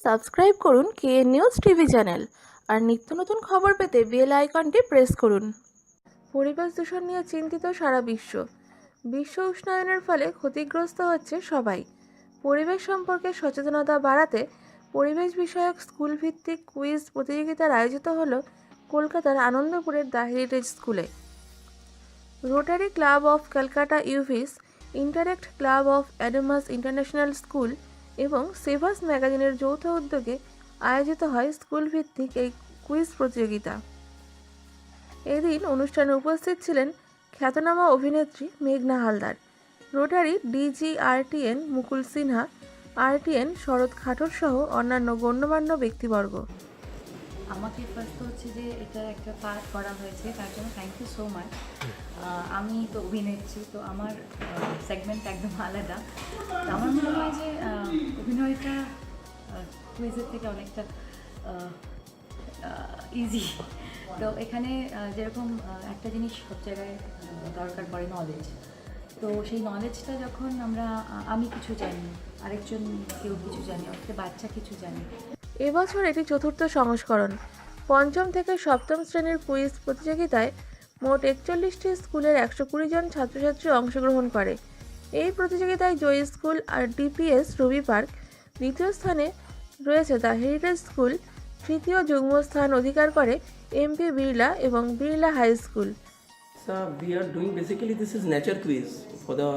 Subscribe করুন K-News TV channel আর নিত্য নতুন খবর পেতে বেল আইকনটি প্রেস করুন। পরিবেশ দূষণ নিয়ে চিন্তিত সারা বিশ্ব। বিশ্ব উষ্ণায়নের ফলে ক্ষতিগ্রস্ত হচ্ছে সবাই। পরিবেশ সম্পর্কে সচেতনতা বাড়াতে পরিবেশ বিষয়ক স্কুল ভিত্তিক কুইজ প্রতিযোগিতার আয়োজিত হলো কলকাতার আনন্দপুরের দ্য হেরিটেজ স্কুলে। রোটারি ক্লাব অফ ক্যালকাটা ইউভিস, Interact club of Adamas International school এবং সেভাস ম্যাগাজিনের যৌথ উদ্যোগে আয়োজিত হয় স্কুল ভিত্তিক এই কুইজ প্রতিযোগিতা। এদিন অনুষ্ঠানে উপস্থিত ছিলেন খ্যাতনামা অভিনেত্রী মেঘনা হালদার, রোটারি ডিজি আরটিএন মুকুল সিনহা, আরটিএন শরৎ খাটর সহ অন্যান্য গণ্যমান্য ব্যক্তিবর্গ। আমাকে ফার্স্ট হচ্ছে যে এটা একটা পার্ট করা হয়েছে, তার জন্য থ্যাংক ইউ সো মাচ। আমি তো অভিনেত্রী, তো আমার সেগমেন্ট একদম আলাদা। তো আমার মনে হয় যে অভিনয়টা কুইজের থেকে অনেকটা ইজি। তো এখানে যেরকম একটা জিনিস সব জায়গায় দরকার পড়ে, নলেজ। তো সেই নলেজটা যখন আমি কিছু জানি, আরেকজন কেউ কিছু জানি, অর্থাৎ বাচ্চা কিছু জানে। এবছর এটি চতুর্থ সংস্করণ। পঞ্চম থেকে সপ্তম শ্রেণীর কুইজ প্রতিযোগিতায় মোট 41টি স্কুলের 120 জন ছাত্রছাত্রী অংশগ্রহণ করে। এই প্রতিযোগিতায় জয়ী স্কুল আর ডিপিএস রবি পার্ক, দ্বিতীয় স্থানে রয়েছে দ্য হেরিটেজ স্কুল, তৃতীয় যুগ্ম স্থান অধিকার করে এমপি বিড়লা এবং Birla high school. So we are doing basically this is nature quiz for the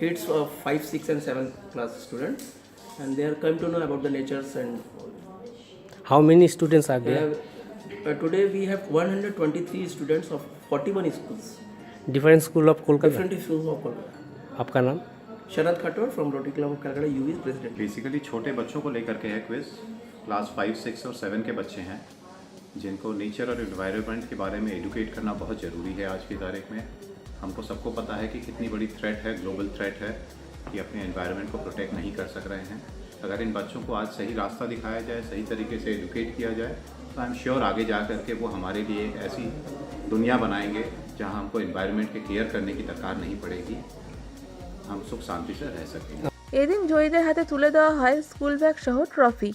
kids of 5, 6 and 7 class students, and they are come to know about the natures and How many students are there? Today we have 123 students of 41 schools. Different school of Kolkata. Different schools of Kolkata. आपका नाम? शरद खाटोर from Rotary Club of Calcutta, UV president. Basically छोटे बच्चों को लेकर के है quiz. Class 5, 6 और 7 के बच्चे हैं जिनको नेचर और एनवायरनमेंट के बारे में एडुकेट करना बहुत ज़रूरी है आज की तारीख में। हमको सबको पता है कि कितनी बड़ी थ्रेट है, ग्लोबल थ्रेट है, कि अपने एनवायरनमेंट को प्रोटेक्ट नहीं कर सक रहे हैं। अगर इन बच्चों को आज सही रास्ता दिखाया जाए, सही तरीके से एडुकेट किया जाए, तो आई एम श्योर आगे जा कर के वो हमारे लिए ऐसी दुनिया बनाएंगे जहाँ हमको एनवायरनमेंट के केयर करने की दरकार नहीं पड़ेगी, हम सुख शांति से रह सकेंगे। এদিন জয়ীদের হাতে তুলে দেওয়া হয় স্কুল ব্যাগ সহ ট্রফি।